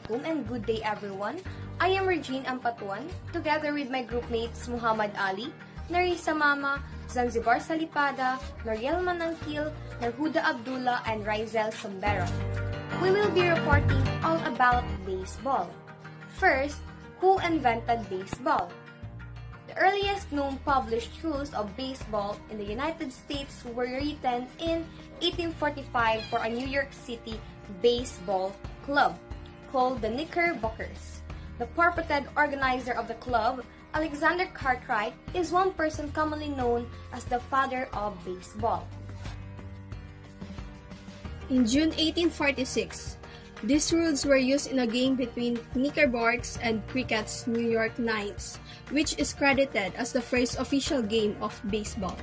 Assalamualaikum and good day everyone. I am Regine Ampatuan, together with my groupmates Muhammad Ali, Narisa Mama, Zanzibar Salipada, Noriel Manangkil, Narhuda Abdullah, and Rizel Sombero. We will be reporting all about baseball. First, who invented baseball? The earliest known published rules of baseball in the United States were written in 1845 for a New York City baseball club called the Knickerbockers. The purported organizer of the club, Alexander Cartwright, is one person commonly known as the father of baseball. In June 1846, these rules were used in a game between Knickerbockers and Cricket's New York Knights, which is credited as the first official game of baseball.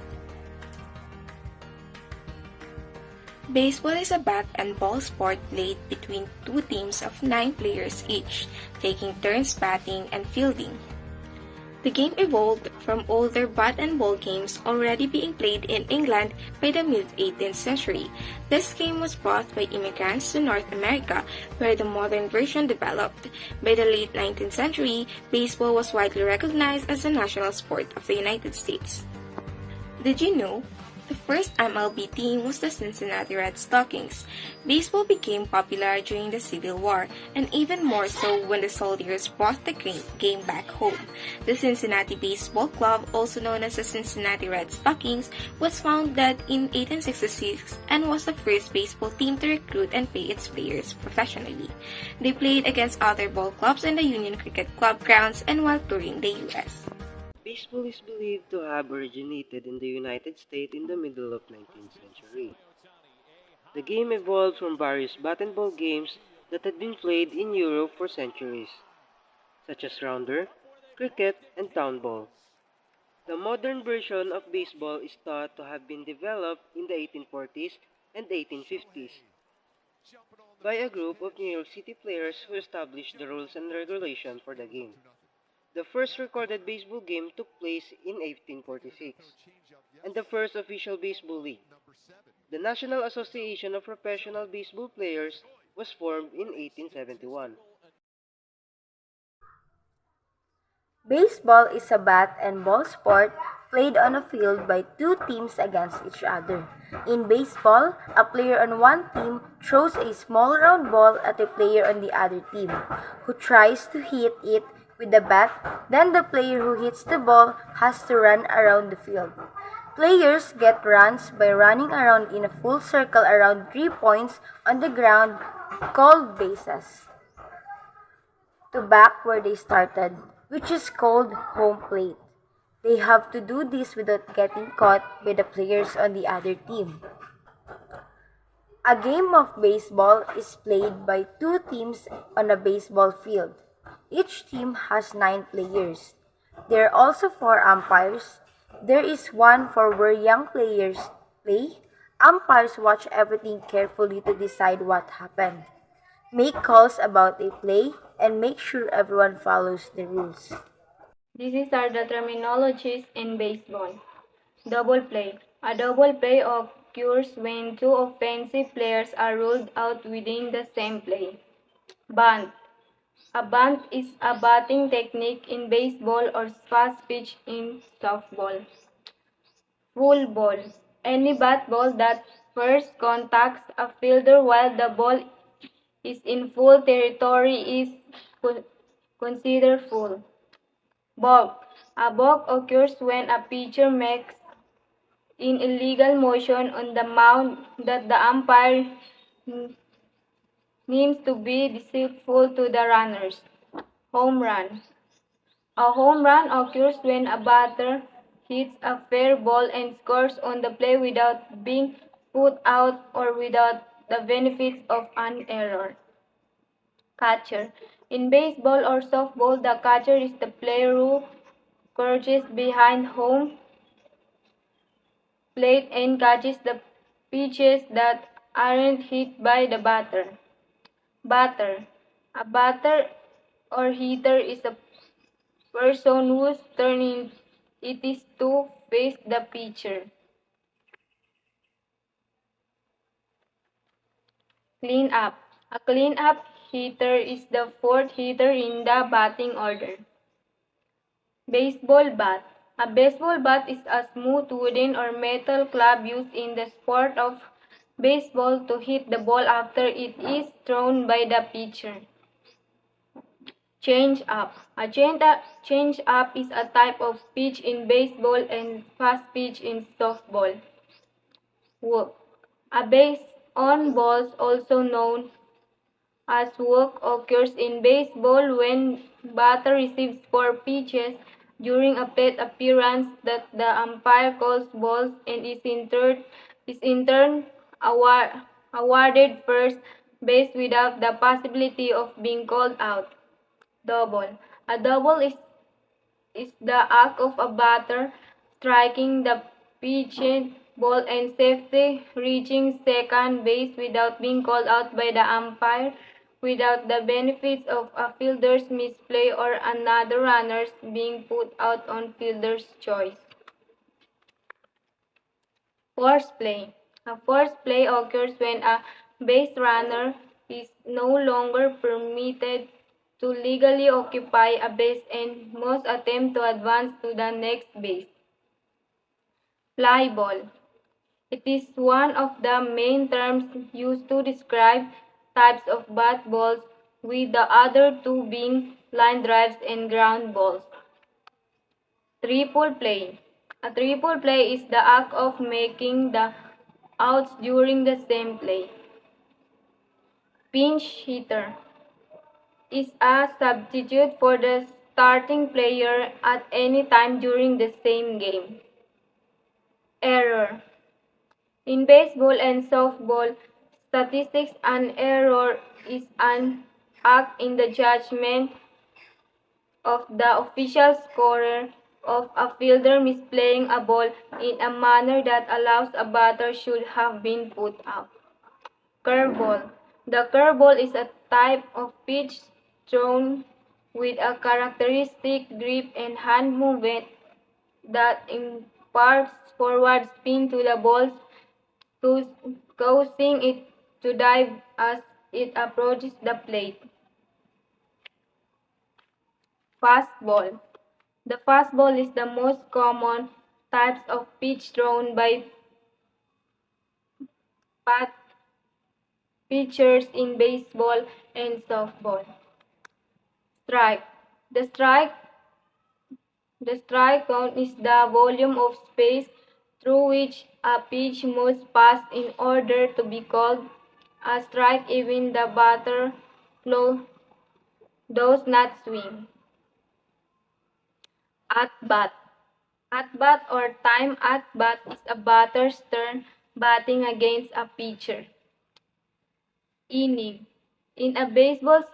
Baseball is a bat and ball sport played between two teams of 9 players each, taking turns batting and fielding. The game evolved from older bat and ball games already being played in England by the mid-18th century. This game was brought by immigrants to North America, where the modern version developed. By the late 19th century, baseball was widely recognized as a national sport of the United States. Did you know? The first MLB team was the Cincinnati Red Stockings. Baseball became popular during the Civil War, and even more so when the soldiers brought the game back home. The Cincinnati Baseball Club, also known as the Cincinnati Red Stockings, was founded in 1866 and was the first baseball team to recruit and pay its players professionally. They played against other ball clubs in the Union Cricket Club grounds and while touring the U.S. Baseball is believed to have originated in the United States in the middle of 19th century. The game evolved from various bat and ball games that had been played in Europe for centuries, such as rounder, cricket, and town ball. The modern version of baseball is thought to have been developed in the 1840s and 1850s by a group of New York City players who established the rules and regulations for the game. The first recorded baseball game took place in 1846, and the first official baseball league, the National Association of Professional Baseball Players, was formed in 1871. Baseball is a bat and ball sport played on a field by two teams against each other. In baseball, a player on one team throws a small round ball at a player on the other team, who tries to hit it with the bat. Then the player who hits the ball has to run around the field. Players get runs by running around in a full circle around 3 points on the ground called bases, to back where they started, which is called home plate. They have to do this without getting caught by the players on the other team. A game of baseball is played by two teams on a baseball field. Each team has 9 players. There are also 4 umpires. There is one for where young players play. Umpires watch everything carefully to decide what happened, make calls about a play, and make sure everyone follows the rules. These are the terminologies in baseball. Double play. A double play occurs when 2 offensive players are ruled out within the same play. Bunt. A bunt is a batting technique in baseball or fast pitch in softball. Full ball. Any bat ball that first contacts a fielder while the ball is in full territory is considered full. Balk. A balk occurs when a pitcher makes an illegal motion on the mound that the umpire means to be deceitful to the runners. Home run. A home run occurs when a batter hits a fair ball and scores on the play without being put out or without the benefits of an error. Catcher. In baseball or softball, the catcher is the player who crouches behind home plate and catches the pitches that aren't hit by the batter. Batter. A batter or hitter is a person whose turn it is to face the pitcher. Clean up. A clean up hitter is the fourth hitter in the batting order. Baseball bat. A baseball bat is a smooth wooden or metal club used in the sport of baseball to hit the ball after it is thrown by the pitcher. Change up. A change up is a type of pitch in baseball and fast pitch in softball. Walk. A base on balls, also known as walk, occurs in baseball when batter receives 4 pitches during a plate appearance that the umpire calls balls and is in turn awarded first base without the possibility of being called out. Double. A double is the act of a batter striking the pitched ball and safely reaching second base without being called out by the umpire, without the benefits of a fielder's misplay or another runner's being put out on fielder's choice. Force play. A force play occurs when a base runner is no longer permitted to legally occupy a base and must attempt to advance to the next base. Fly ball. It is one of the main terms used to describe types of bat balls, with the other two being line drives and ground balls. Triple play. A triple play is the act of making the outs during the same play. Pinch hitter is a substitute for the starting player at any time during the same game. Error. In baseball and softball statistics, an error is an act in the judgment of the official scorer of a fielder misplaying a ball in a manner that allows a batter should have been put out. Curveball. The curveball is a type of pitch thrown with a characteristic grip and hand movement that imparts forward spin to the ball, causing it to dive as it approaches the plate. Fastball. The fastball is the most common types of pitch thrown by pitchers in baseball and softball. Strike. The strike zone is the volume of space through which a pitch must pass in order to be called a strike even the batter does not swing. At bat. At bat or time at bat is a batter's turn batting against a pitcher. Inning. In a baseball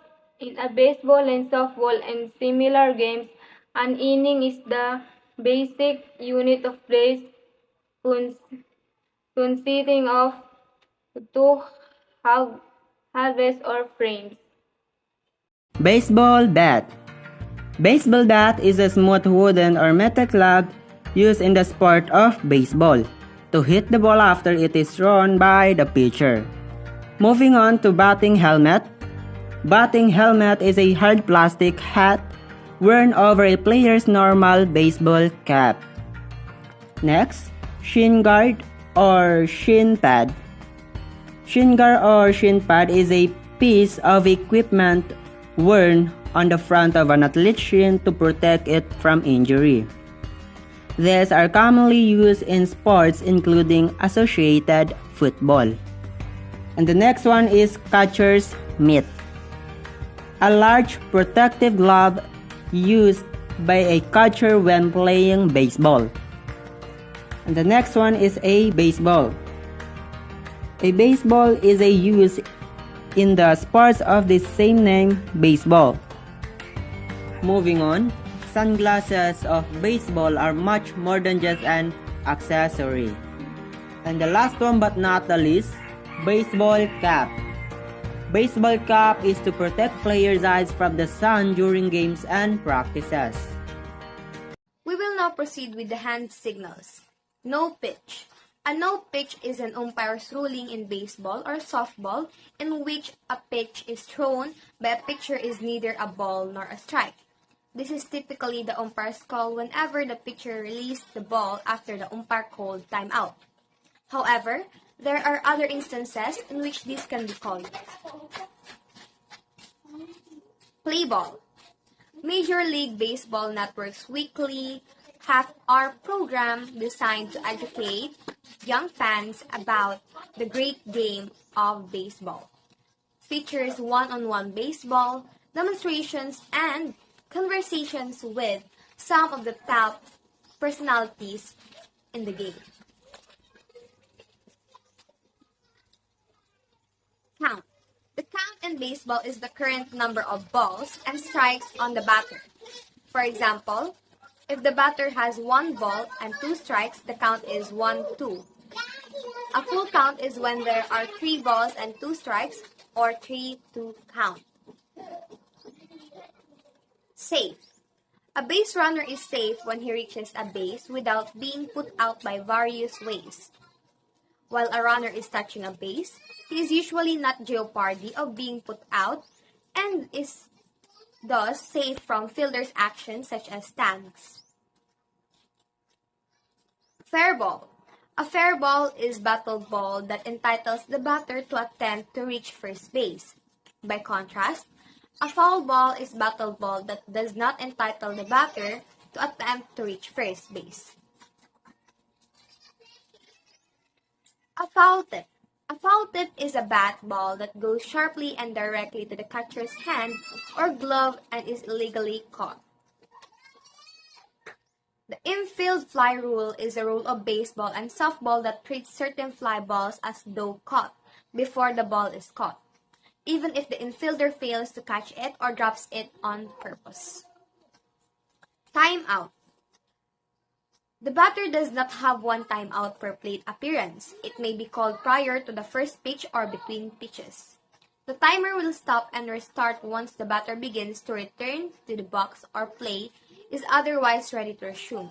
and softball and similar games, an inning is the basic unit of plays consisting of two halves or frames. Baseball bat. Baseball bat is a smooth wooden or metal club used in the sport of baseball to hit the ball after it is thrown by the pitcher. Moving on to batting helmet. Batting helmet is a hard plastic hat worn over a player's normal baseball cap. Next, shin guard or shin pad. Shin guard or shin pad is a piece of equipment worn on the front of an athlete's shin to protect it from injury. These are commonly used in sports including associated football. And the next one is catcher's mitt. A large protective glove used by a catcher when playing baseball. And the next one is a baseball. A baseball is a use in the sports of the same name, baseball. Moving on, sunglasses of baseball are much more than just an accessory. And the last one but not the least, baseball cap. Baseball cap is to protect players' eyes from the sun during games and practices. We will now proceed with the hand signals. No pitch. A no pitch is an umpire's ruling in baseball or softball in which a pitch is thrown by a pitcher is neither a ball nor a strike. This is typically the umpire's call whenever the pitcher released the ball after the umpire called timeout. However, there are other instances in which this can be called. Play ball. Major League Baseball Network's weekly half-hour program designed to educate young fans about the great game of baseball. Features one-on-one baseball, demonstrations, and conversations with some of the top personalities in the game. Count. The count in baseball is the current number of balls and strikes on the batter. For example, if the batter has 1 ball and 2 strikes, the count is 1-2. A full count is when there are 3 balls and 2 strikes, or 3-2 count. Safe. A base runner is safe when he reaches a base without being put out by various ways. While a runner is touching a base, he is usually not jeopardy of being put out and is thus safe from fielders' actions such as tags. Fair ball. A fair ball is batted ball that entitles the batter to attempt to reach first base. By contrast, a foul ball is batted ball that does not entitle the batter to attempt to reach first base. A foul tip. A foul tip is a bat ball that goes sharply and directly to the catcher's hand or glove and is illegally caught. The infield fly rule is a rule of baseball and softball that treats certain fly balls as though caught before the ball is caught, even if the infielder fails to catch it or drops it on purpose. Timeout. The batter does not have 1 timeout per plate appearance. It may be called prior to the first pitch or between pitches. The timer will stop and restart once the batter begins to return to the box or play is otherwise ready to resume.